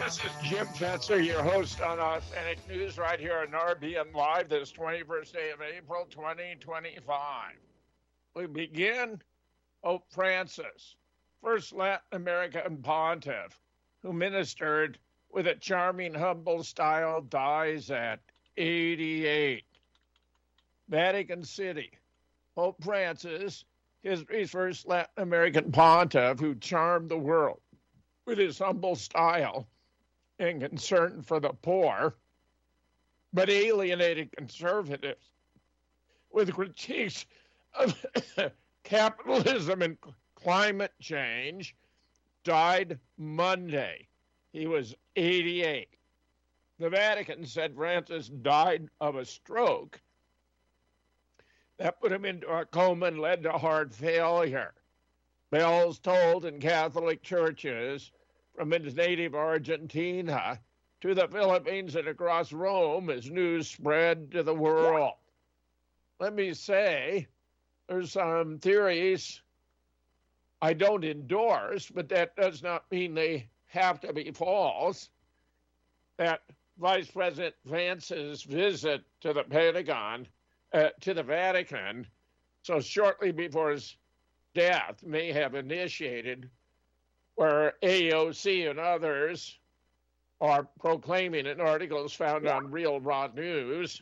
This is Jim Fetzer, your host on Authentic News right here on RBN Live this 21st day of April 2025. We begin Pope Francis, first Latin American pontiff who ministered with a charming, humble style, dies at 88. Vatican City, Pope Francis, history's first Latin American pontiff who charmed the world with his humble style and concern for the poor, but alienated conservatives with critiques of capitalism and climate change, died Monday. He was 88. The Vatican said Francis died of a stroke that put him into a coma and led to heart failure. Bells tolled in Catholic churches from his native Argentina to the Philippines and across Rome as news spread to the world. Let me say, there's some theories I don't endorse, but that does not mean they have to be false, that Vice President Vance's visit to the Pentagon, to the Vatican, so shortly before his death, may have initiated where AOC and others are proclaiming in articles found on Real Raw News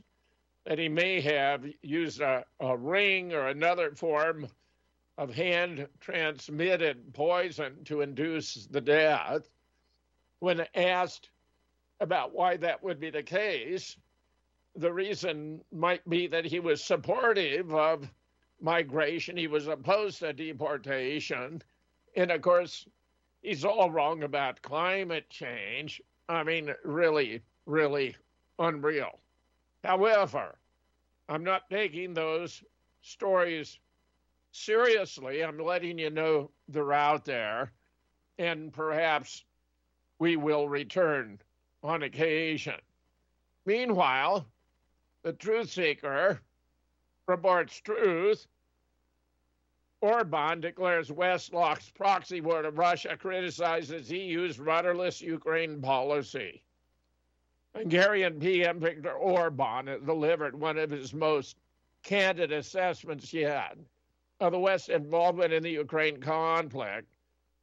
that he may have used a ring or another form of hand-transmitted poison to induce the death. When asked about why that would be the case, the reason might be that he was supportive of migration. He was opposed to deportation. And of course, he's all wrong about climate change. I mean, really, really unreal. However, I'm not taking those stories seriously. I'm letting you know they're out there, and perhaps we will return on occasion. Meanwhile, the truth seeker reports truth. Orban declares West locks proxy war to Russia, criticizes EU's rudderless Ukraine policy. Hungarian PM Viktor Orban has delivered one of his most candid assessments yet of the West's involvement in the Ukraine conflict,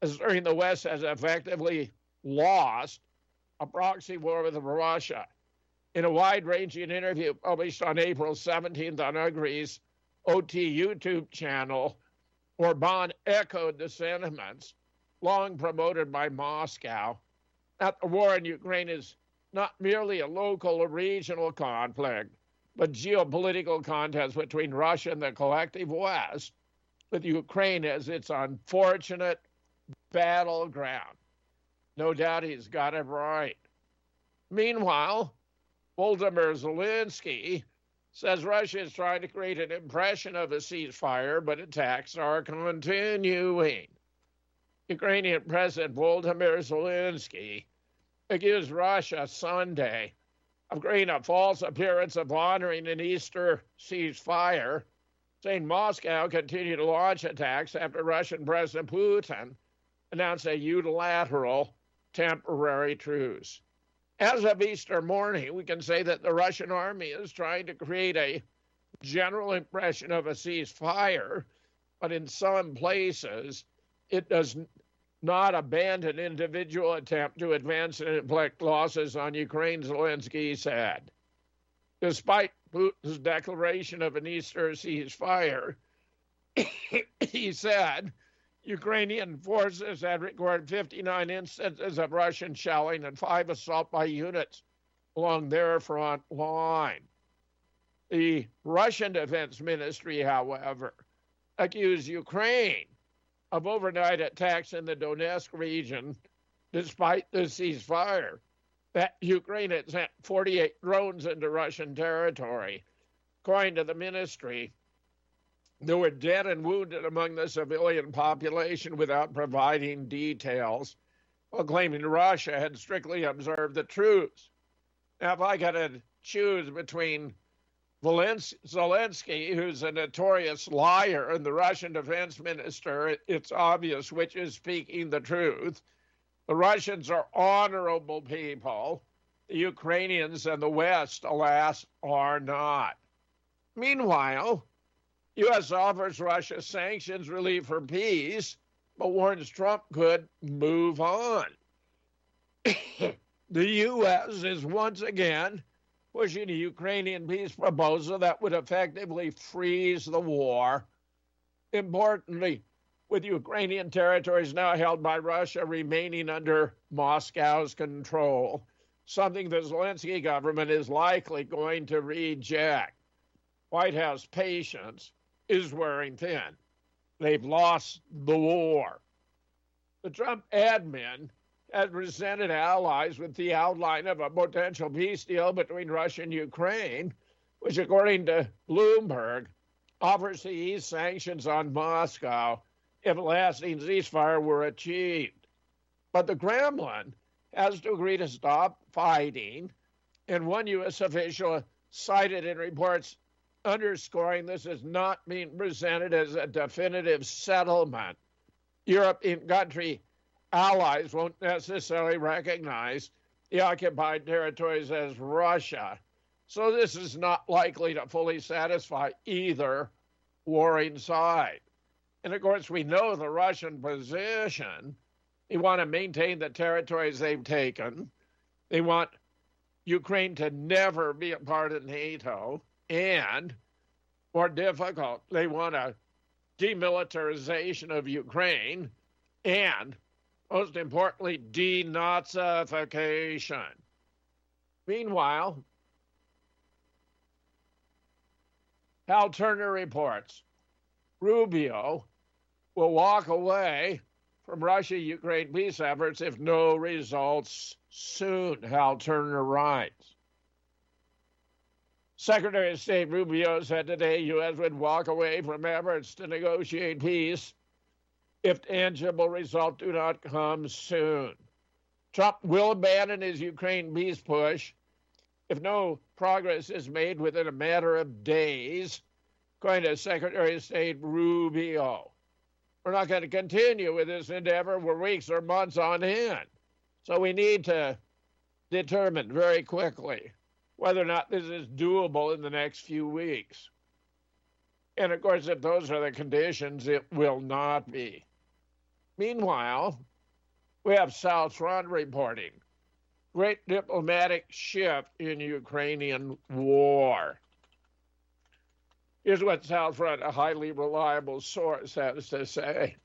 asserting the West has effectively lost a proxy war with Russia. In a wide-ranging interview published on April 17th on Hungary's OT YouTube channel, Orban echoed the sentiments long promoted by Moscow that the war in Ukraine is not merely a local or regional conflict, but geopolitical contest between Russia and the collective West, with Ukraine as its unfortunate battleground. No doubt he's got it right. Meanwhile, Volodymyr Zelensky says Russia is trying to create an impression of a ceasefire, but attacks are continuing. Ukrainian President Volodymyr Zelensky accused Russia Sunday of creating a false appearance of honoring an Easter ceasefire, saying Moscow continued to launch attacks after Russian President Putin announced a unilateral temporary truce. As of Easter morning, we can say that the Russian army is trying to create a general impression of a ceasefire, but in some places, it does not abandon individual attempt to advance and inflict losses on Ukraine, Zelensky said. Despite Putin's declaration of an Easter ceasefire, he said Ukrainian forces had recorded 59 instances of Russian shelling and 5 assault by units along their front line. The Russian Defense Ministry, however, accused Ukraine of overnight attacks in the Donetsk region, despite the ceasefire. That Ukraine had sent 48 drones into Russian territory. According to the ministry, there were dead and wounded among the civilian population without providing details, while claiming Russia had strictly observed the truce. Now, if I got to choose between Zelensky, who's a notorious liar, and the Russian defense minister, it's obvious which is speaking the truth. The Russians are honorable people. The Ukrainians and the West, alas, are not. Meanwhile, U.S. offers Russia sanctions relief for peace, but warns Trump could move on. The U.S. is once again pushing a Ukrainian peace proposal that would effectively freeze the war. Importantly, with Ukrainian territories now held by Russia remaining under Moscow's control, something the Zelensky government is likely going to reject. White House patience is wearing thin. They've lost the war. The Trump admin has presented allies with the outline of a potential peace deal between Russia and Ukraine, which, according to Bloomberg, offers to ease sanctions on Moscow if a lasting ceasefire were achieved. But the Kremlin has to agree to stop fighting, and one U.S. official cited in reports underscoring this is not being presented as a definitive settlement. European country allies won't necessarily recognize the occupied territories as Russia, so this is not likely to fully satisfy either warring side. And of course, we know the Russian position. They want to maintain the territories they've taken. They want Ukraine to never be a part of NATO. And, more difficult, they want a demilitarization of Ukraine and, most importantly, denazification. Meanwhile, Hal Turner reports Rubio will walk away from Russia-Ukraine peace efforts if no results soon, Hal Turner writes. Secretary of State Rubio said today U.S. would walk away from efforts to negotiate peace if tangible results do not come soon. Trump will abandon his Ukraine peace push if no progress is made within a matter of days, according to Secretary of State Rubio. We're not going to continue with this endeavor for weeks or months on end. So we need to determine very quickly whether or not this is doable in the next few weeks. And of course, if those are the conditions, it will not be. Meanwhile, we have South Front reporting great diplomatic shift in Ukrainian war. Here's what South Front, a highly reliable source, has to say.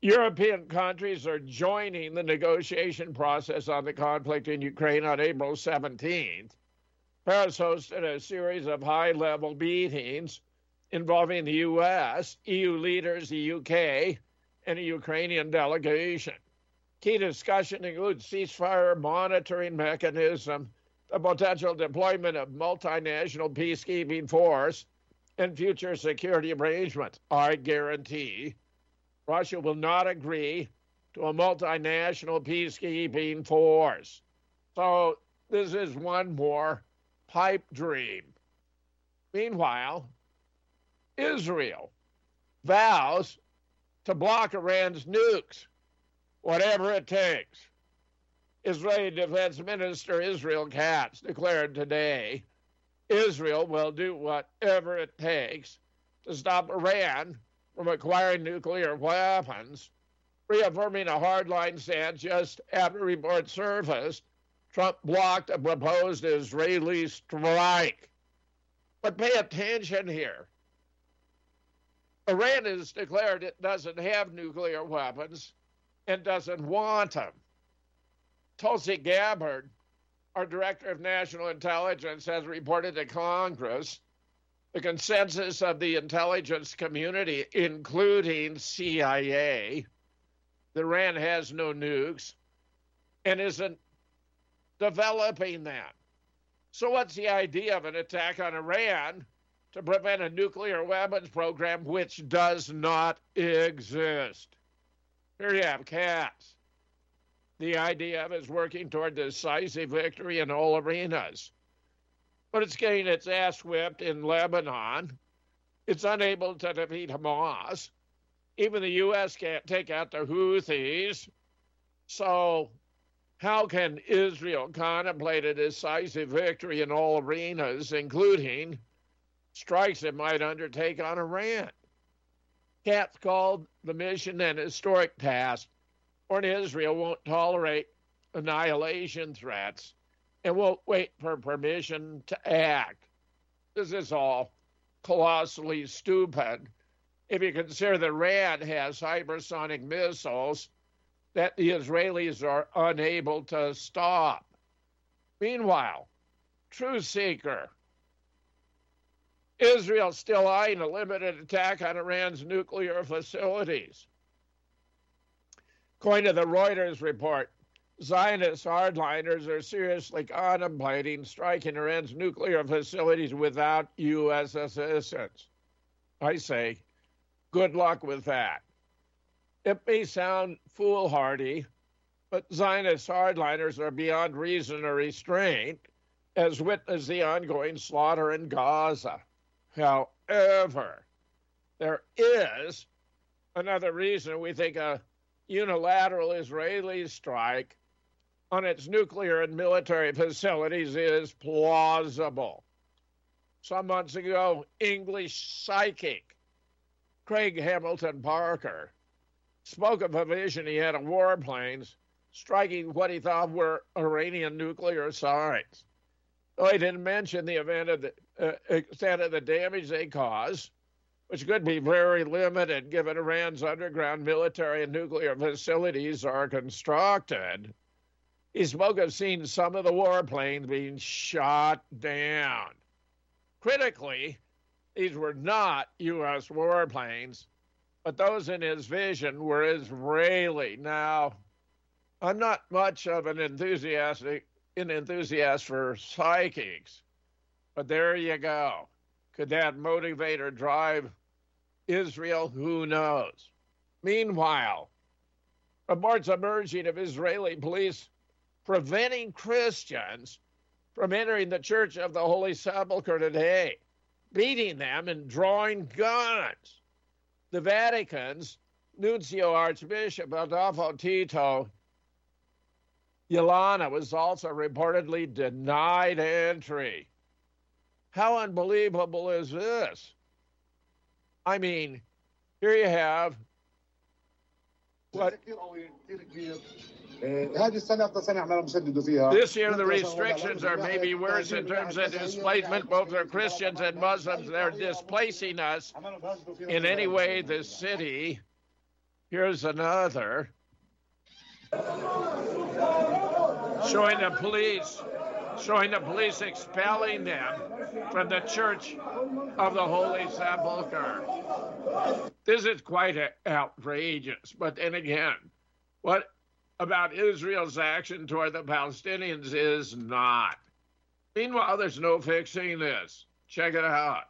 European countries are joining the negotiation process on the conflict in Ukraine on April 17th. Paris hosted a series of high-level meetings involving the U.S., EU leaders, the UK, and a Ukrainian delegation. Key discussion includes ceasefire monitoring mechanism, the potential deployment of multinational peacekeeping force, and future security arrangements. I guarantee Russia will not agree to a multinational peacekeeping force. So this is one more pipe dream. Meanwhile, Israel vows to block Iran's nukes, whatever it takes. Israeli Defense Minister Israel Katz declared today Israel will do whatever it takes to stop Iran from acquiring nuclear weapons, reaffirming a hardline stance just after reports surfaced. Trump blocked a proposed Israeli strike. But pay attention here. Iran has declared it doesn't have nuclear weapons and doesn't want them. Tulsi Gabbard, our Director of National Intelligence, has reported to Congress the consensus of the intelligence community, including CIA, that Iran has no nukes and isn't developing them. So what's the idea of an attack on Iran to prevent a nuclear weapons program which does not exist? Here you have Katz. The IDF is working toward decisive victory in all arenas, but it's getting its ass whipped in Lebanon. It's unable to defeat Hamas. Even the U.S. can't take out the Houthis. So how can Israel contemplate a decisive victory in all arenas, including strikes it might undertake on Iran? Katz called the mission an historic task, or Israel won't tolerate annihilation threats and won't wait for permission to act. This is all colossally stupid if you consider that Iran has hypersonic missiles that the Israelis are unable to stop. Meanwhile, Truth Seeker, Israel still eyeing a limited attack on Iran's nuclear facilities. According to the Reuters report, Zionist hardliners are seriously contemplating striking Iran's nuclear facilities without U.S. assistance. I say, good luck with that. It may sound foolhardy, but Zionist hardliners are beyond reason or restraint, as witness the ongoing slaughter in Gaza. However, there is another reason we think a unilateral Israeli strike on its nuclear and military facilities is plausible. Some months ago, English psychic Craig Hamilton Parker spoke of a vision he had of warplanes striking what he thought were Iranian nuclear sites. Though he didn't mention the extent of the damage they caused, which could be very limited given Iran's underground military and nuclear facilities are constructed. He spoke of seeing some of the warplanes being shot down. Critically, these were not U.S. warplanes, but those in his vision were Israeli. Now, I'm not much of an enthusiast for psychics, but there you go. Could that motivate or drive Israel? Who knows? Meanwhile, reports emerging of Israeli police preventing Christians from entering the Church of the Holy Sepulchre today, beating them and drawing guns. The Vatican's Nuncio Archbishop Adolfo Tito Yolana was also reportedly denied entry. How unbelievable is this? I mean, here you have what this year the restrictions are maybe worse in terms of displacement, both for Christians and Muslims. They're displacing us in any way the city. Here's another showing the police expelling them from the Church of the Holy Sepulchre. This is quite outrageous. But then again, what about Israel's action toward the Palestinians is not. Meanwhile, there's no fixing this. Check it out.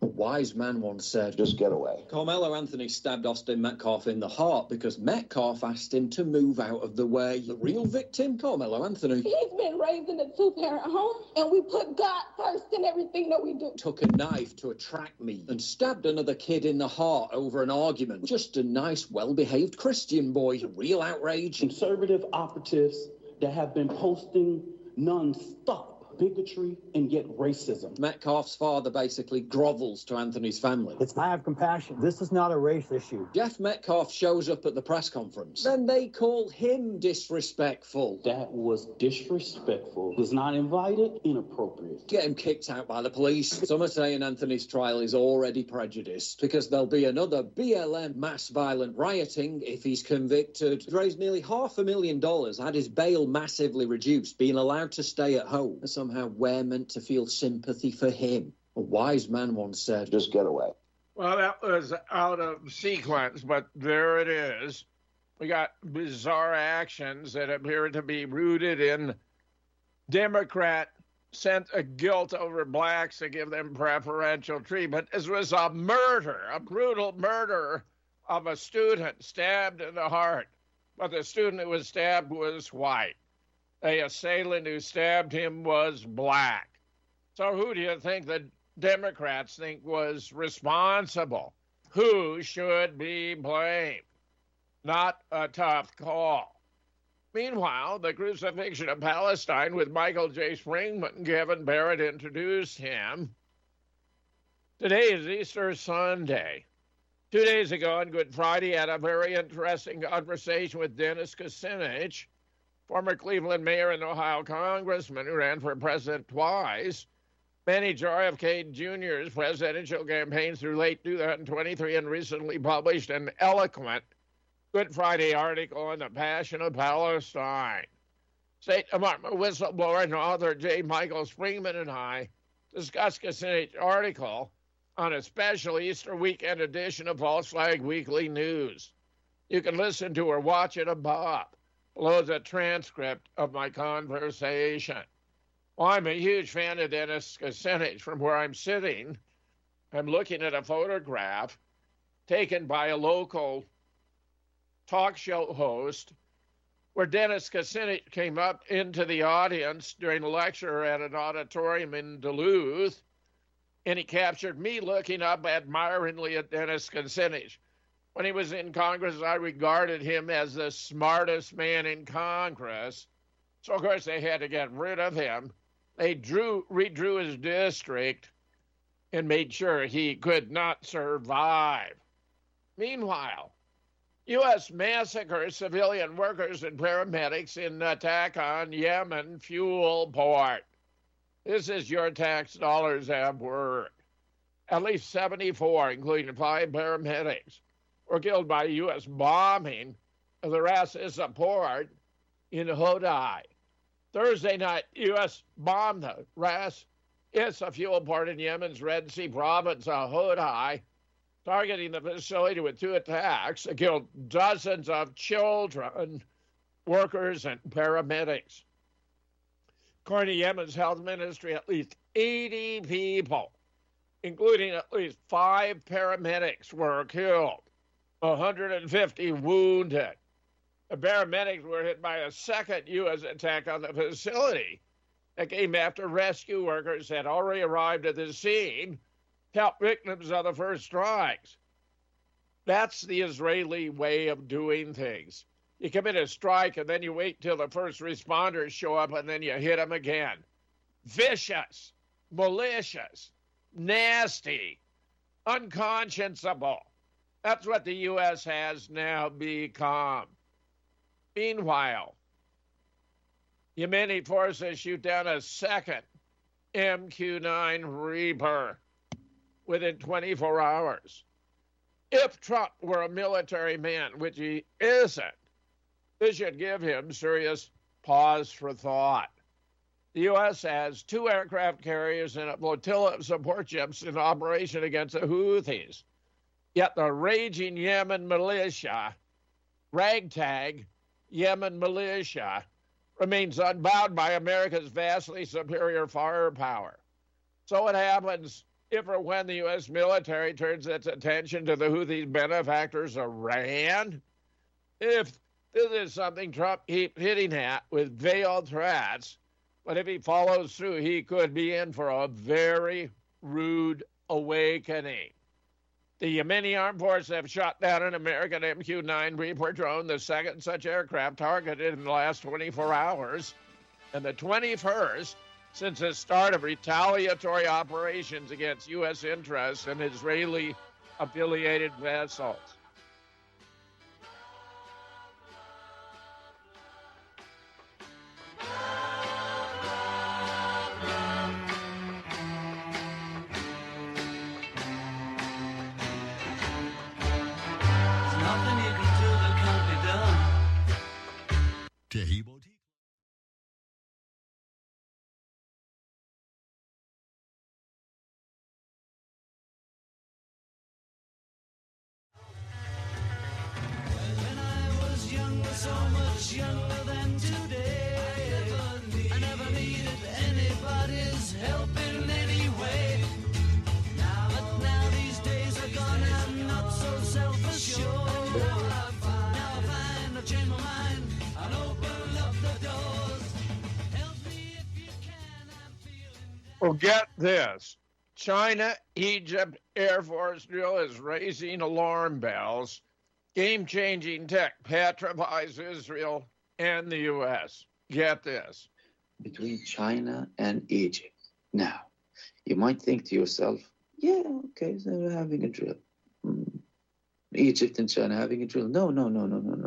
A wise man once said, just get away. Carmelo Anthony stabbed Austin Metcalf in the heart because Metcalf asked him to move out of the way. The real victim, Carmelo Anthony. He's been raised in a two-parent home, and we put God first in everything that we do. Took a knife to attract me and stabbed another kid in the heart over an argument. Just a nice, well-behaved Christian boy. Real outrage. Conservative operatives that have been posting non-stop bigotry and yet racism. Metcalf's father basically grovels to Anthony's family. I have compassion. This is not a race issue. Jeff Metcalf shows up at the press conference. Then they call him disrespectful. That was disrespectful. Was not invited, inappropriate. Get him kicked out by the police. Some are saying Anthony's trial is already prejudiced because there'll be another BLM mass violent rioting if he's convicted. He's raised nearly $500,000, had his bail massively reduced, being allowed to stay at home. Somehow we're meant to feel sympathy for him. A wise man once said, just get away. Well, that was out of sequence, but there it is. We got bizarre actions that appear to be rooted in Democrat sense of guilt over blacks to give them preferential treatment. This was a murder, a brutal murder of a student stabbed in the heart. But the student who was stabbed was white. The assailant who stabbed him was black. So who do you think the Democrats think was responsible? Who should be blamed? Not a tough call. Meanwhile, the crucifixion of Palestine with Michael J. Springman, Kevin Barrett introduced him. Today is Easter Sunday. 2 days ago on Good Friday, I had a very interesting conversation with Dennis Kucinich, former Cleveland mayor and Ohio congressman who ran for president twice, managed RFK Jr.'s presidential campaign through late 2023 and recently published an eloquent Good Friday article on the passion of Palestine. State Department whistleblower and author J. Michael Springman and I discussed Kucinich's article on a special Easter weekend edition of False Flag Weekly News. You can listen to or watch it above. Below the transcript of my conversation. Well, I'm a huge fan of Dennis Kucinich. From where I'm sitting, I'm looking at a photograph taken by a local talk show host where Dennis Kucinich came up into the audience during a lecture at an auditorium in Duluth, and he captured me looking up admiringly at Dennis Kucinich. When he was in Congress, I regarded him as the smartest man in Congress. So, of course, they had to get rid of him. They redrew his district and made sure he could not survive. Meanwhile, U.S. massacres civilian workers and paramedics in attack on Yemen fuel port. This is your tax dollars at work. At least 74, including 5 paramedics, were killed by U.S. bombing of the Ras Issa port in Hodai. Thursday night, U.S. bombed the Ras Issa fuel port in Yemen's Red Sea province of Hodai, targeting the facility with 2 attacks that killed dozens of children, workers, and paramedics. According to Yemen's health ministry, at least 80 people, including at least 5 paramedics, were killed, 150 wounded. The paramedics were hit by a second U.S. attack on the facility that came after rescue workers had already arrived at the scene to help victims of the first strikes. That's the Israeli way of doing things. You commit a strike and then you wait till the first responders show up and then you hit them again. Vicious, malicious, nasty, unconscionable. That's what the U.S. has now become. Meanwhile, Yemeni forces shoot down a second MQ-9 Reaper within 24 hours. If Trump were a military man, which he isn't, this should give him serious pause for thought. The U.S. has 2 aircraft carriers and a flotilla of support ships in operation against the Houthis. Yet the raging Yemen militia, ragtag Yemen militia, remains unbound by America's vastly superior firepower. So what happens if or when the U.S. military turns its attention to the Houthi benefactors, Iran? If this is something Trump keeps hitting at with veiled threats, but if he follows through, he could be in for a very rude awakening. The Yemeni armed forces have shot down an American MQ-9 Reaper drone, the second such aircraft targeted in the last 24 hours, and the 21st since the start of retaliatory operations against U.S. interests and Israeli-affiliated vessels. Well, get this. China, Egypt Air Force drill is raising alarm bells. Game-changing tech petrifies Israel and the U.S. Get this. Between China and Egypt. Now, you might think to yourself, yeah, okay, so they're having a drill. Egypt and China having a drill. No.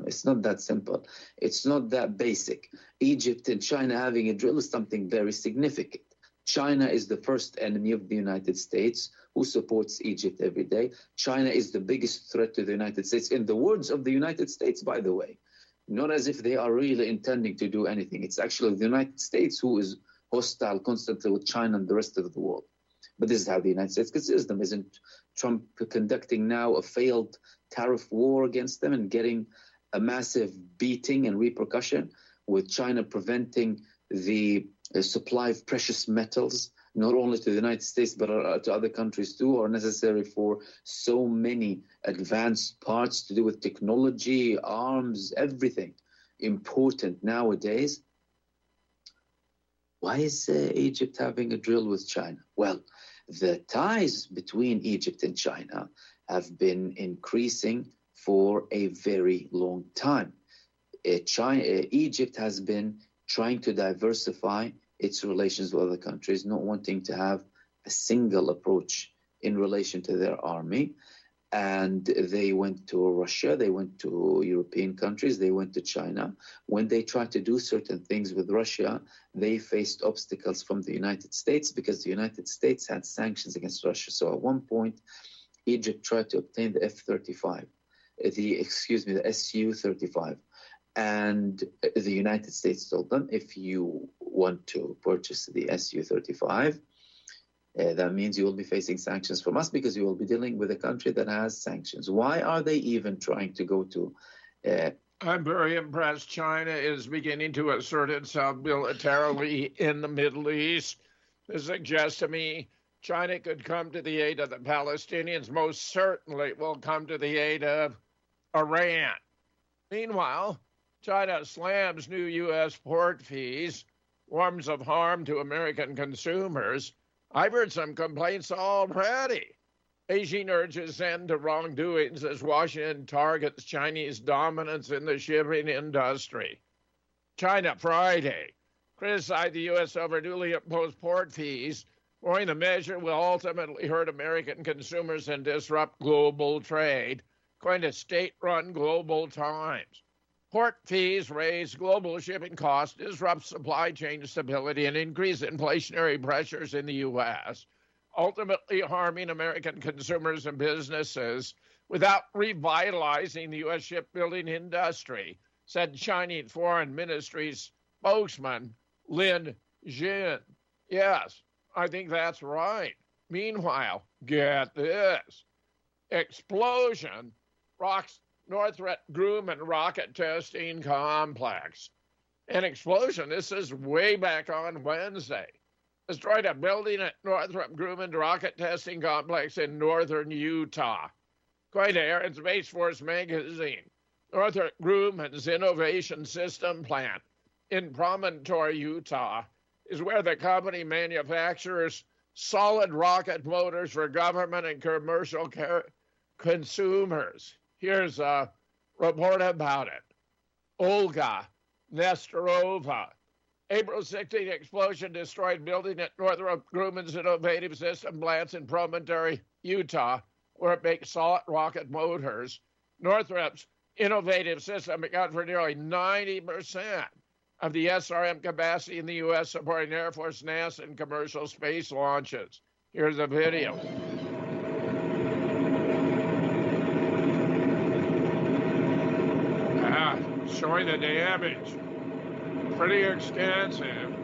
It's not that simple. It's not that basic. Egypt and China having a drill is something very significant. China is the first enemy of the United States, who supports Egypt every day. China is the biggest threat to the United States, in the words of the United States, by the way. Not as if they are really intending to do anything. It's actually the United States who is hostile constantly with China and the rest of the world. But this is how the United States considers them. Isn't Trump conducting now a failed tariff war against them and getting a massive beating and repercussion, with China preventing the supply of precious metals, not only to the United States, but to other countries too, are necessary for so many advanced parts to do with technology, arms, everything important nowadays. Why is Egypt having a drill with China? Well, the ties between Egypt and China have been increasing for a very long time. Egypt has been trying to diversify its relations with other countries, not wanting to have a single approach in relation to their army. And they went to Russia, they went to European countries, they went to China. When they tried to do certain things with Russia, they faced obstacles from the United States because the United States had sanctions against Russia. So at one point, Egypt tried to obtain the F-35, the Su-35. And the United States told them, if you want to purchase the Su-35, that means you will be facing sanctions from us because you will be dealing with a country that has sanctions. Why are they even trying to go to... I'm very impressed. China is beginning to assert itself militarily in the Middle East. This suggests to me China could come to the aid of the Palestinians. Most certainly will come to the aid of Iran. Meanwhile, China slams new U.S. port fees, forms of harm to American consumers. I've heard some complaints already. Beijing urges end to wrongdoings as Washington targets Chinese dominance in the shipping industry. China Friday criticized the U.S. over newly imposed port fees, warning the measure will ultimately hurt American consumers and disrupt global trade, according to state-run Global Times. Port fees raise global shipping costs, disrupt supply chain stability, and increase inflationary pressures in the U.S., ultimately harming American consumers and businesses without revitalizing the U.S. shipbuilding industry, said Chinese Foreign Ministry spokesman Lin Jin. Yes, I think that's right. Meanwhile, get this. Explosion rocks Northrop Grumman rocket testing complex. An explosion, this is way back on Wednesday, destroyed a building at Northrop Grumman rocket testing complex in northern Utah. According to Air and Space Force magazine, Northrop Grumman's Innovation System plant in Promontory, Utah, is where the company manufactures solid rocket motors for government and commercial consumers. Here's a report about it. Olga Nestorova, April 16 explosion destroyed building at Northrop Grumman's innovative system plants in Promontory, Utah, where it makes solid rocket motors. Northrop's innovative system accounted for nearly 90% of the SRM capacity in the U.S., supporting Air Force, NASA, and commercial space launches. Here's a video. Showing the damage. Pretty extensive.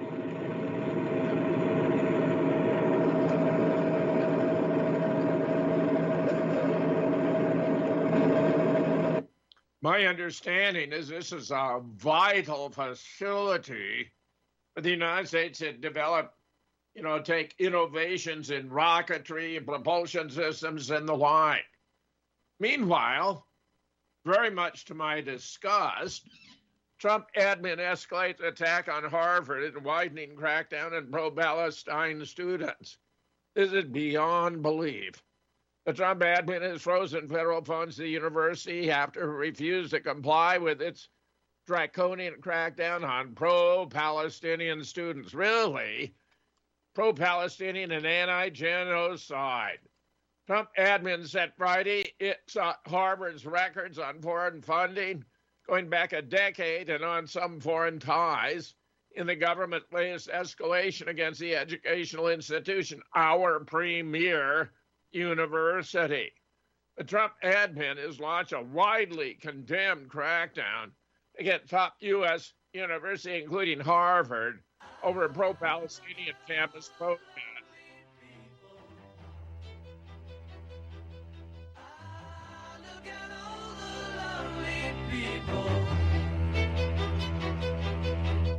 My understanding is this is a vital facility for the United States to develop, take innovations in rocketry, propulsion systems, and the like. Meanwhile, very much to my disgust, Trump admin escalates attack on Harvard and widening crackdown on pro-Palestine students. This is beyond belief. The Trump admin has frozen federal funds to the university after it refused to comply with its draconian crackdown on pro-Palestinian students. Really? Pro-Palestinian and anti-genocide. Trump admin said Friday it sought Harvard's records on foreign funding going back a decade and on some foreign ties in the government's latest escalation against the educational institution, our premier university. The Trump admin has launched a widely condemned crackdown against top U.S. universities, including Harvard, over a pro-Palestinian campus protest.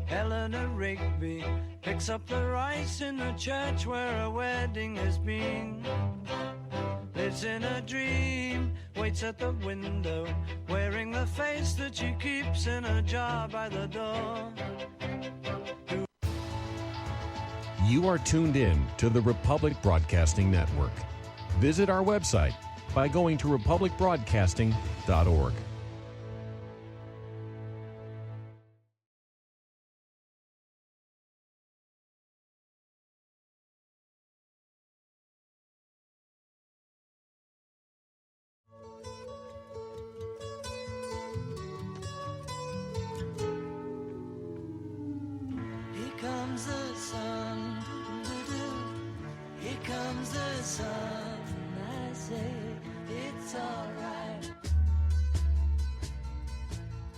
Eleanor Rigby picks up the rice in the church where a wedding has been. Lives in a dream, waits at the window, wearing the face that she keeps in a jar by the door. You are tuned in to the Republic Broadcasting Network. Visit our website by going to republicbroadcasting.org.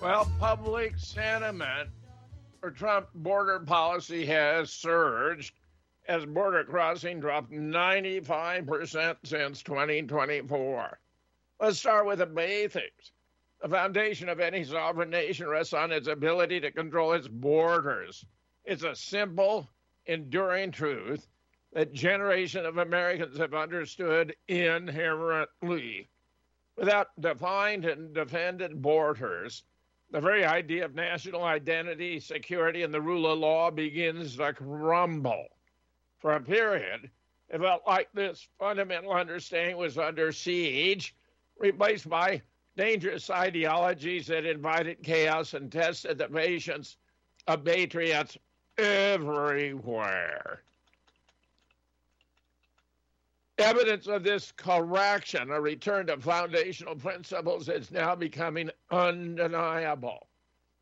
Well, public sentiment for Trump border policy has surged as border crossing dropped 95% since 2024. Let's start with the basics. The foundation of any sovereign nation rests on its ability to control its borders. It's a simple, enduring truth that generations of Americans have understood inherently. Without defined and defended borders, the very idea of national identity, security, and the rule of law begins to crumble. For a period, it felt like this fundamental understanding was under siege, replaced by dangerous ideologies that invited chaos and tested the patience of patriots everywhere. Evidence of this correction, a return to foundational principles, is now becoming undeniable.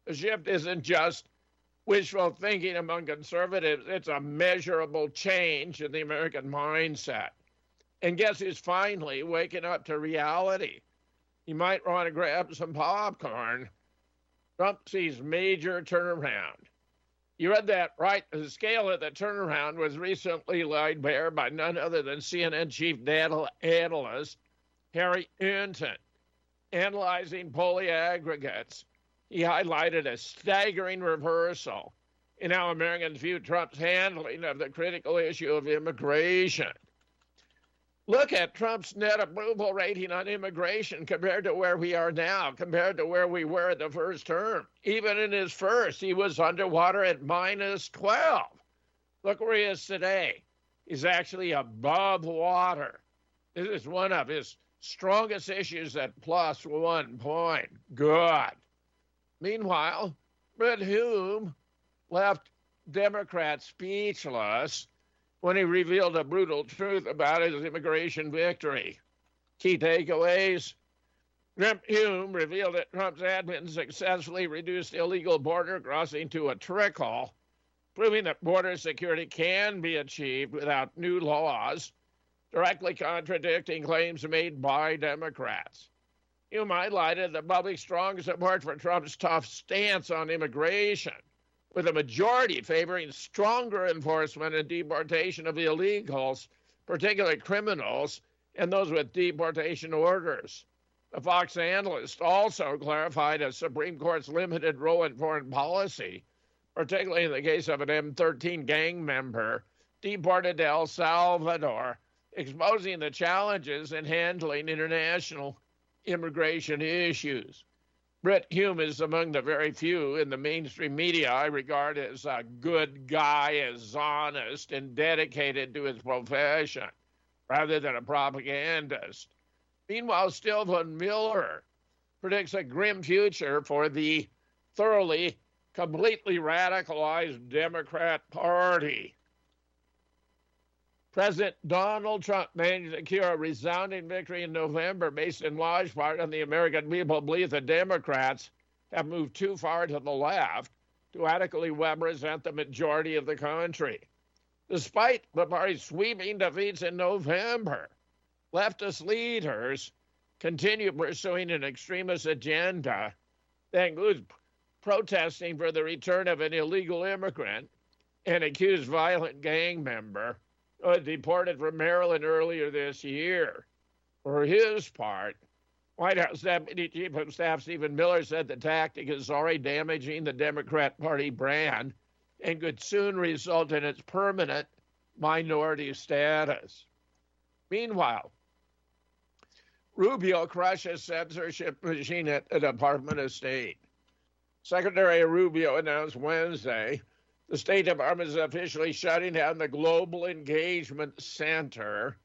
The shift isn't just wishful thinking among conservatives, it's a measurable change in the American mindset. And guess who's finally waking up to reality? You might want to grab some popcorn. Trump sees major turnaround. You read that right. The scale of the turnaround was recently laid bare by none other than CNN chief data analyst Harry Enten. Analyzing polling aggregates, he highlighted a staggering reversal in how Americans view Trump's handling of the critical issue of immigration. Look at Trump's net approval rating on immigration compared to where we are now, compared to where we were at the first term. Even in his first, he was underwater at -12. Look where he is today. He's actually above water. This is one of his strongest issues at +1 point. Good. Meanwhile, Brett Hume left Democrats speechless when he revealed a brutal truth about his immigration victory. Key takeaways. Grim Hume revealed that Trump's admin successfully reduced illegal border crossing to a trickle, proving that border security can be achieved without new laws, directly contradicting claims made by Democrats. Hume highlighted the public's strong support for Trump's tough stance on immigration, with a majority favoring stronger enforcement and deportation of illegals, particularly criminals, and those with deportation orders. The Fox analyst also clarified a Supreme Court's limited role in foreign policy, particularly in the case of an M13 gang member deported to El Salvador, exposing the challenges in handling international immigration issues. Brit Hume is among the very few in the mainstream media I regard as a good guy, as honest and dedicated to his profession, rather than a propagandist. Meanwhile, Stephen Miller predicts a grim future for the thoroughly, completely radicalized Democrat Party. President Donald Trump managed to secure a resounding victory in November based in large part on the American people belief that Democrats have moved too far to the left to adequately represent the majority of the country. Despite the party's sweeping defeats in November, leftist leaders continue pursuing an extremist agenda that includes protesting for the return of an illegal immigrant and accused violent gang member deported from Maryland earlier this year. For his part, White House Deputy Chief of Staff Stephen Miller said the tactic is already damaging the Democrat Party brand and could soon result in its permanent minority status. Meanwhile, Rubio crushes censorship machine at the Department of State. Secretary Rubio announced Wednesday the State Department is officially shutting down the Global Engagement Center,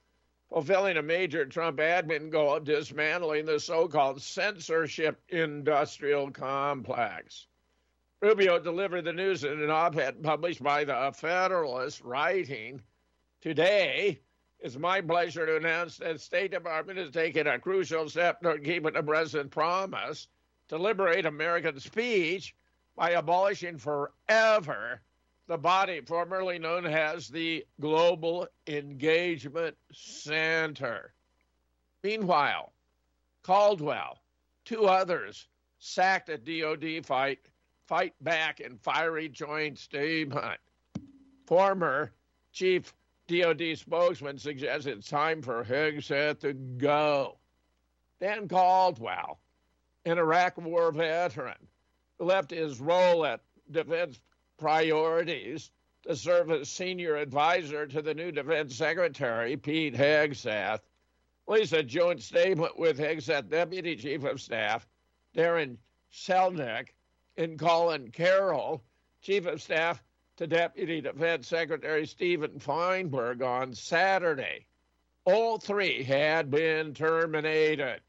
fulfilling a major Trump admin goal of dismantling the so-called censorship industrial complex. Rubio delivered the news in an op-ed published by the Federalist, writing, "Today, it's my pleasure to announce that the State Department has taken a crucial step toward keeping the president's promise to liberate American speech by abolishing forever the body formerly known as the Global Engagement Center." Meanwhile, Caldwell, two others sacked at DOD fight back in fiery joint statement. Former Chief DOD spokesman suggests it's time for Hegseth to go. Dan Caldwell, an Iraq War veteran, left his role at Defense Priorities to serve as senior advisor to the new Defense Secretary, Pete Hegseth. Released a joint statement with Hegseth Deputy Chief of Staff Darren Selnick and Colin Carroll, Chief of Staff to Deputy Defense Secretary Stephen Feinberg on Saturday. All three had been terminated.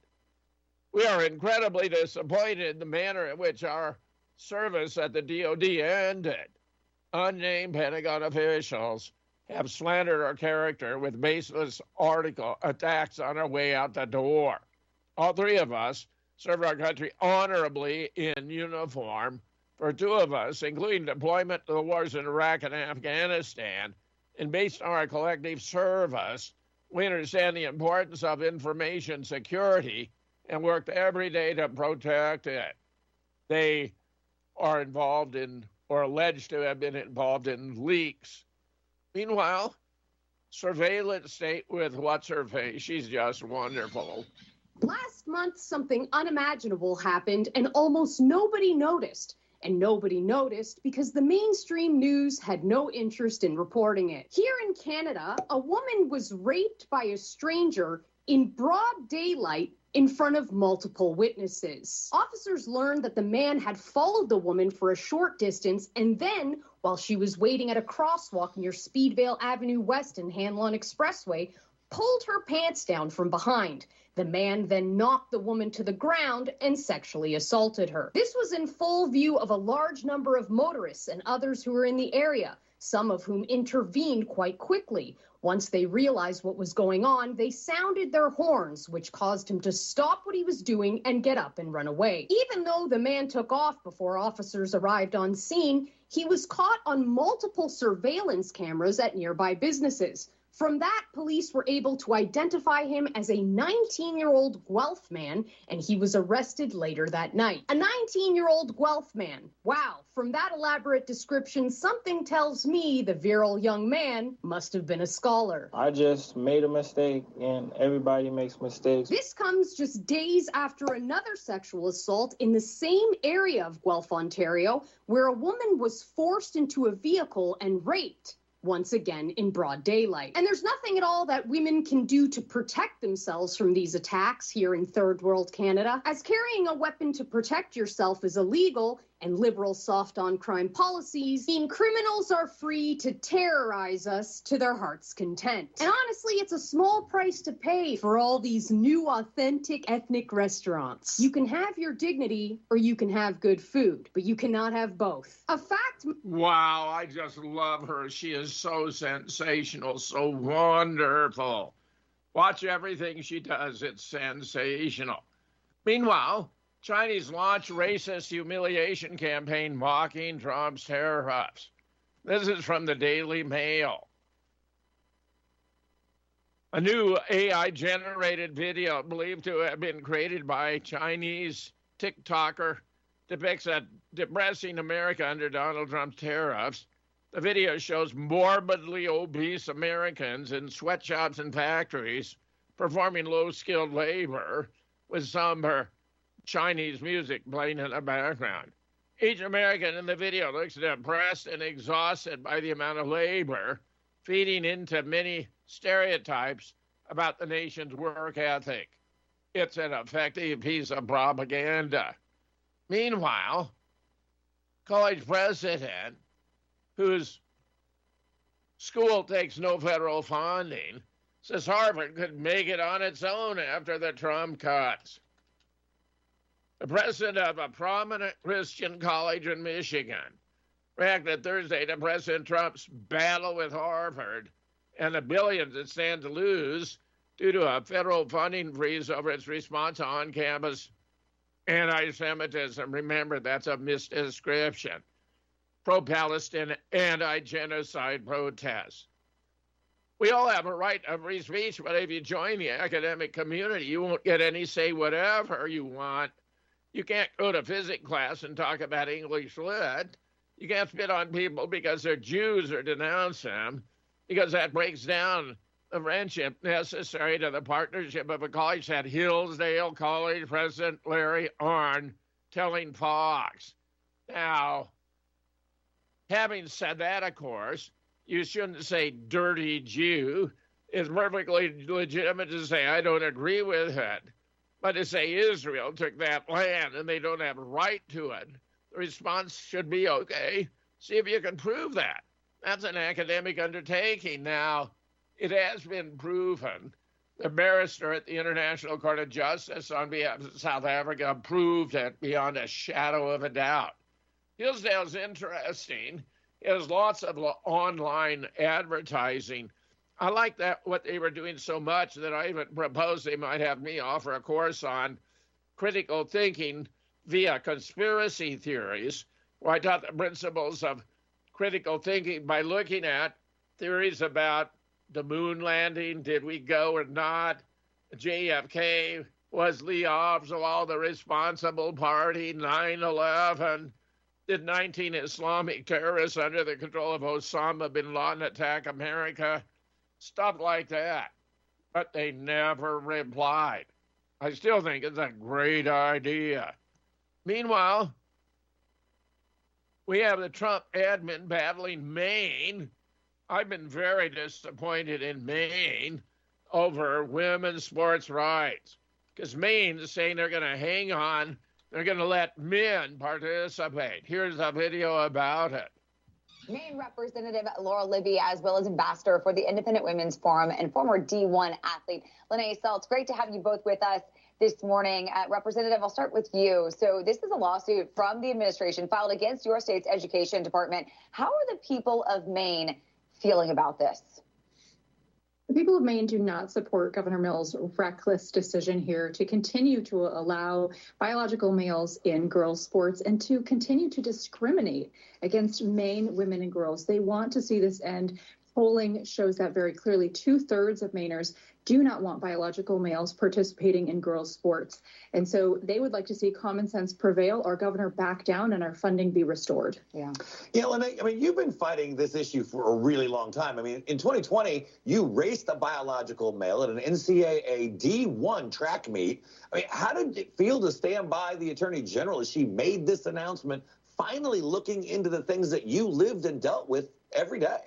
We are incredibly disappointed in the manner in which our service at the DOD ended. Unnamed Pentagon officials have slandered our character with baseless article attacks on our way out the door. All three of us served our country honorably in uniform. For two of us, including deployment to the wars in Iraq and Afghanistan, and based on our collective service, we understand the importance of information security and worked every day to protect it. They are involved in, or alleged to have been involved in, leaks. Meanwhile, surveillance state with what's-her-face. She's just wonderful. Last month, something unimaginable happened and almost nobody noticed. And nobody noticed because the mainstream news had no interest in reporting it. Here in Canada, a woman was raped by a stranger in broad daylight in front of multiple witnesses. Officers learned that the man had followed the woman for a short distance and then, while she was waiting at a crosswalk near Speedvale Avenue West and Hanlon Expressway, pulled her pants down from behind. The man then knocked the woman to the ground and sexually assaulted her. This was in full view of a large number of motorists and others who were in the area, some of whom intervened quite quickly. Once they realized what was going on, they sounded their horns, which caused him to stop what he was doing and get up and run away. Even though the man took off before officers arrived on scene, he was caught on multiple surveillance cameras at nearby businesses. From that, police were able to identify him as a 19-year-old Guelph man, and he was arrested later that night. A 19-year-old Guelph man. Wow, from that elaborate description, something tells me the virile young man must have been a scholar. I just made a mistake, and everybody makes mistakes. This comes just days after another sexual assault in the same area of Guelph, Ontario, where a woman was forced into a vehicle and raped. Once again in broad daylight. And there's nothing at all that women can do to protect themselves from these attacks here in Third World Canada, as carrying a weapon to protect yourself is illegal, and liberal soft-on-crime policies mean criminals are free to terrorize us to their heart's content. And honestly, it's a small price to pay for all these new authentic ethnic restaurants. You can have your dignity or you can have good food, but you cannot have both. A fact... Wow, I just love her. She is so sensational, so wonderful. Watch everything she does. It's sensational. Meanwhile, Chinese launch racist humiliation campaign mocking Trump's tariffs. This is from the Daily Mail. A new AI-generated video believed to have been created by Chinese TikToker depicts a depressing America under Donald Trump's tariffs. The video shows morbidly obese Americans in sweatshops and factories performing low-skilled labor with somber Chinese music playing in the background. Each American in the video looks depressed and exhausted by the amount of labor, feeding into many stereotypes about the nation's work ethic. It's an effective piece of propaganda. Meanwhile, college president, whose school takes no federal funding, says Harvard could make it on its own after the Trump cuts. The president of a prominent Christian college in Michigan reacted Thursday to President Trump's battle with Harvard and the billions it stands to lose due to a federal funding freeze over its response to on-campus anti-Semitism. Remember, that's a misdescription. Pro-Palestine anti-genocide protests. We all have a right of free speech, but if you join the academic community, you won't get any say whatever you want. You can't go to physics class and talk about English lit. You can't spit on people because they're Jews or denounce them, because that breaks down the friendship necessary to the partnership of a college, said Hillsdale College President Larry Arnn telling Fox. Now, having said that, of course, you shouldn't say dirty Jew. It's perfectly legitimate to say, I don't agree with it. But to say Israel took that land and they don't have a right to it, the response should be, okay, see if you can prove that. That's an academic undertaking. Now, it has been proven. The barrister at the International Court of Justice on behalf of South Africa proved it beyond a shadow of a doubt. Hillsdale's interesting. It has lots of online advertising. I like that, what they were doing so much that I even proposed they might have me offer a course on critical thinking via conspiracy theories, where I taught the principles of critical thinking by looking at theories about the moon landing, did we go or not, JFK, was Lee Oswald the responsible party, 9/11, did 19 Islamic terrorists under the control of Osama bin Laden attack America? Stuff like that. But they never replied. I still think it's a great idea. Meanwhile, we have the Trump admin battling Maine. I've been very disappointed in Maine over women's sports rights, because Maine is saying they're going to hang on. They're going to let men participate. Here's a video about it. Maine Representative Laura Libby, as well as ambassador for the Independent Women's Forum and former D1 athlete Lanae Seltz. Great to have you both with us this morning. Representative, I'll start with you. So this is a lawsuit from the administration filed against your state's education department. How are the people of Maine feeling about this? The people of Maine do not support Governor Mills' reckless decision here to continue to allow biological males in girls' sports and to continue to discriminate against Maine women and girls. They want to see this end. Polling shows that very clearly. 2/3 of Mainers do not want biological males participating in girls' sports. And so they would like to see common sense prevail, our governor back down, and our funding be restored. Yeah, Lanae, I mean, you've been fighting this issue for a really long time. I mean, in 2020, you raced a biological male at an NCAA D1 track meet. I mean, how did it feel to stand by the Attorney General as she made this announcement, finally looking into the things that you lived and dealt with every day?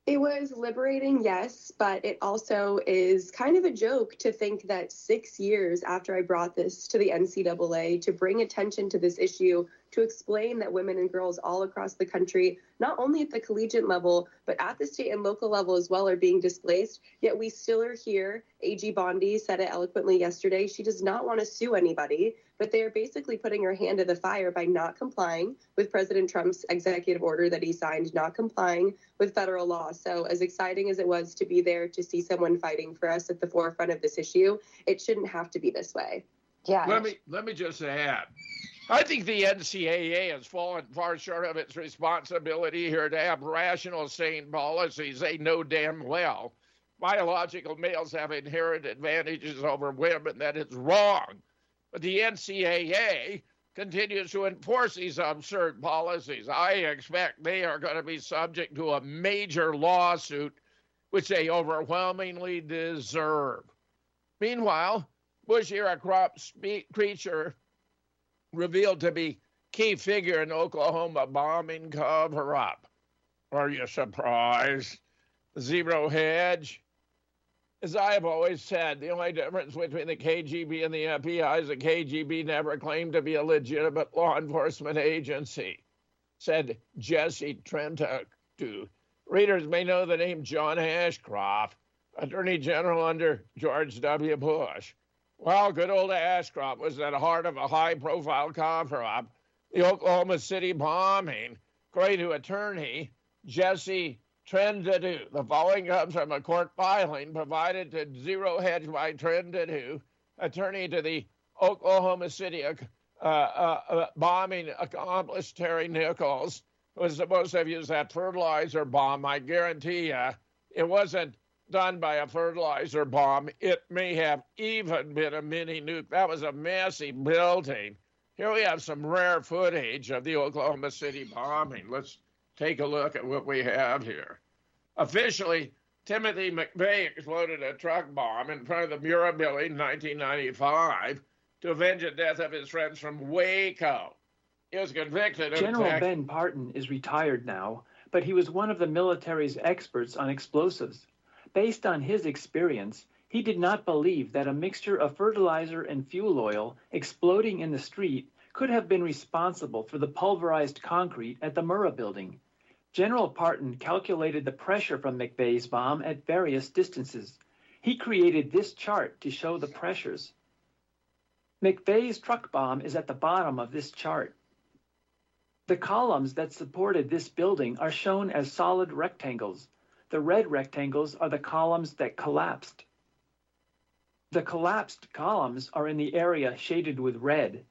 It was liberating, yes, but it also is kind of a joke to think that 6 years after I brought this to the NCAA to bring attention to this issue, to explain that women and girls all across the country, not only at the collegiate level, but at the state and local level as well, are being displaced, yet we still are here. AG Bondi said it eloquently yesterday. She does not want to sue anybody, but they are basically putting her hand to the fire by not complying with President Trump's executive order that he signed, not complying with federal law. So as exciting as it was to be there to see someone fighting for us at the forefront of this issue, it shouldn't have to be this way. Yeah. Let me just add, I think the NCAA has fallen far short of its responsibility here to have rational, sane policies. They know damn well biological males have inherent advantages over women. That is wrong. But the NCAA continues to enforce these absurd policies. I expect they are going to be subject to a major lawsuit, which they overwhelmingly deserve. Meanwhile, Bush-era crop creature revealed to be key figure in Oklahoma bombing cover-up. Are you surprised? Zero Hedge. As I have always said, the only difference between the KGB and the FBI is the KGB never claimed to be a legitimate law enforcement agency, said Jesse Trentacue. Readers may know the name John Ashcroft, Attorney General under George W. Bush. Well, good old Ashcroft was at the heart of a high-profile cover-up, the Oklahoma City bombing. According to attorney Jesse Trentacue, the following comes from a court filing provided to Zero Hedge by Trentacue, attorney to the Oklahoma City bombing accomplice Terry Nichols, who was supposed to have used that fertilizer bomb. I guarantee you it wasn't done by a fertilizer bomb. It may have even been a mini nuke. That was a massive building. Here we have some rare footage of the Oklahoma City bombing. Let's take a look at what we have here. Officially, Timothy McVeigh exploded a truck bomb in front of the Murrah building in 1995 to avenge the death of his friends from Waco. He was convicted of General Ben Parton is retired now, but he was one of the military's experts on explosives. Based on his experience, he did not believe that a mixture of fertilizer and fuel oil exploding in the street could have been responsible for the pulverized concrete at the Murrah building. General Parton calculated the pressure from McVeigh's bomb at various distances. He created this chart to show the pressures. McVeigh's truck bomb is at the bottom of this chart. The columns that supported this building are shown as solid rectangles. The red rectangles are the columns that collapsed. The collapsed columns are in the area shaded with red.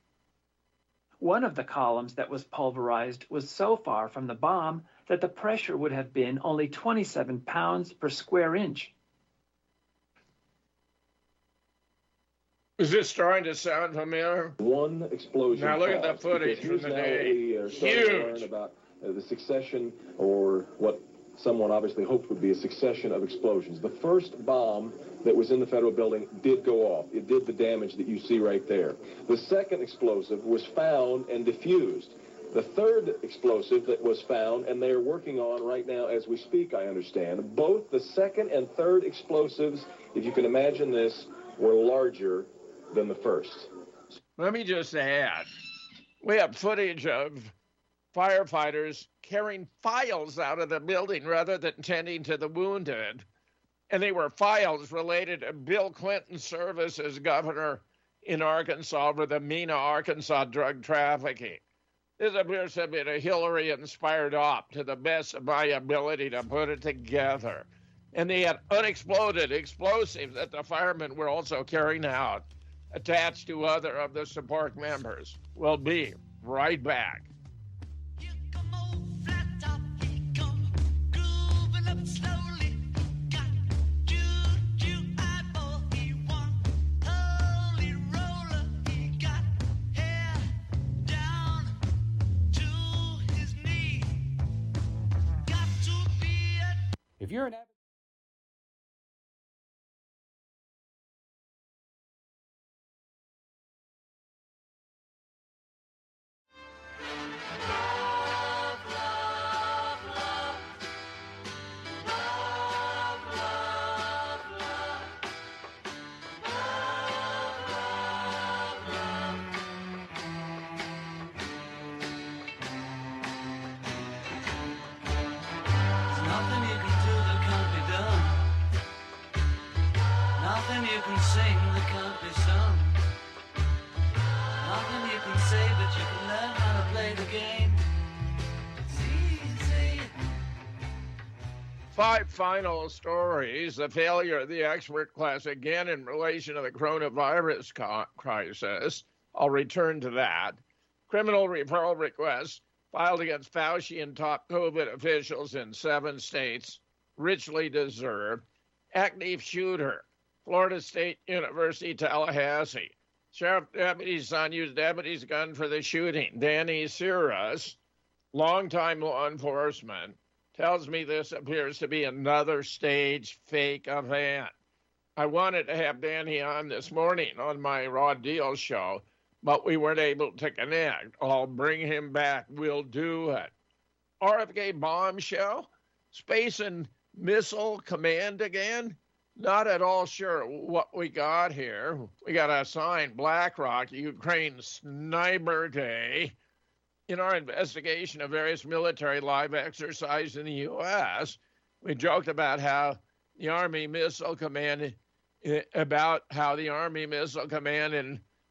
One of the columns that was pulverized was so far from the bomb that the pressure would have been only 27 pounds per square inch. Is this starting to sound familiar? One explosion. Now look at the footage from the day. Huge. About the succession, or what someone obviously hoped would be a succession of explosions. The first bomb that was in the federal building did go off. It did the damage that you see right there. The second explosive was found and diffused. The third explosive that was found, and they are working on right now as we speak, I understand, both the second and third explosives, if you can imagine this, were larger than the first. Let me just add, we have footage of firefighters carrying files out of the building rather than tending to the wounded. And they were files related to Bill Clinton's service as governor in Arkansas over the Mena, Arkansas drug trafficking. This appears to have been a Hillary-inspired op, to the best of my ability to put it together. And they had unexploded explosives that the firemen were also carrying out, attached to other of the support members. We'll be right back. If you're an you can sing that can't be sung. Nothing you can say, but you can learn how to play the game. It's easy. 5 final stories. The failure of the expert class, again in relation to the coronavirus crisis. I'll return to that. Criminal referral requests filed against Fauci and top COVID officials in 7 states, richly deserved. Active shooter, Florida State University, Tallahassee. Sheriff deputy's son used deputy's gun for the shooting. Danny Siras, longtime law enforcement, tells me this appears to be another staged fake event. I wanted to have Danny on this morning on my Raw Deal show, but we weren't able to connect. I'll bring him back. We'll do it. RFK bombshell? Space and Missile Command again? Not at all sure what we got here. We got a sign, BlackRock, Ukraine Sniper Day. In our investigation of various military live exercises in the U.S., we joked about how the Army Missile Command in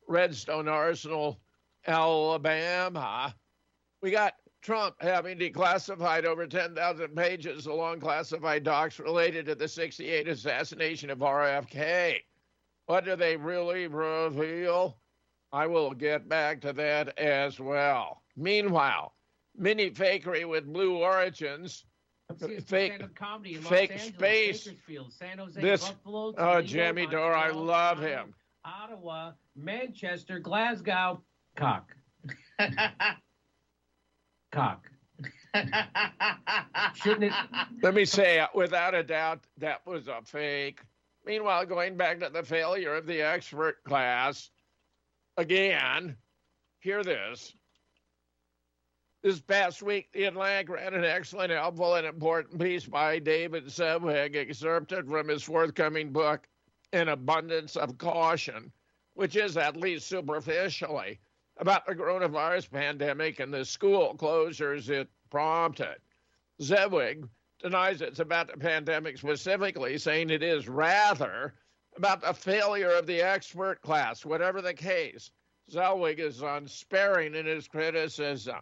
Redstone Arsenal, Alabama. We got Trump having declassified over 10,000 pages of long classified docs related to the 68 assassination of RFK. What do they really reveal? I will get back to that as well. Meanwhile, mini fakery with Blue Origins, fake space. San Jose, this, Buffalo, Toledo, Jimmy Dore, I love him. Ottawa, Manchester, Glasgow, cock. Cock. Shouldn't it? Let me say, without a doubt, that was a fake. Meanwhile, going back to the failure of the expert class, again, hear this. This past week, The Atlantic ran an excellent, helpful, and important piece by David Zevig, excerpted from his forthcoming book, An Abundance of Caution, which is, at least superficially, about the coronavirus pandemic and the school closures it prompted. Zevig denies it's about the pandemic specifically, saying it is rather about the failure of the expert class. Whatever the case, Zevig is unsparing in his criticism.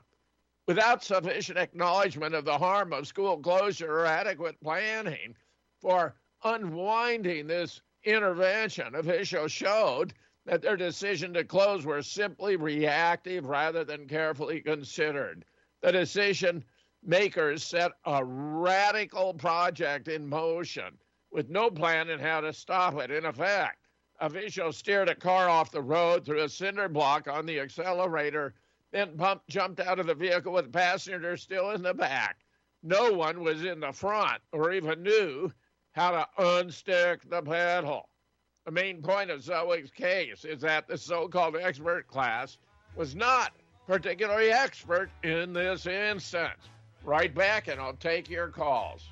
Without sufficient acknowledgement of the harm of school closure or adequate planning for unwinding this intervention, officials showed that their decision to close were simply reactive rather than carefully considered. The decision makers set a radical project in motion with no plan on how to stop it. In effect, officials steered a car off the road through a cinder block on the accelerator, then jumped out of the vehicle with passengers still in the back. No one was in the front or even knew how to unstick the pedal. The main point of Zevig's case is that the so-called expert class was not particularly expert in this instance. Right back, and I'll take your calls.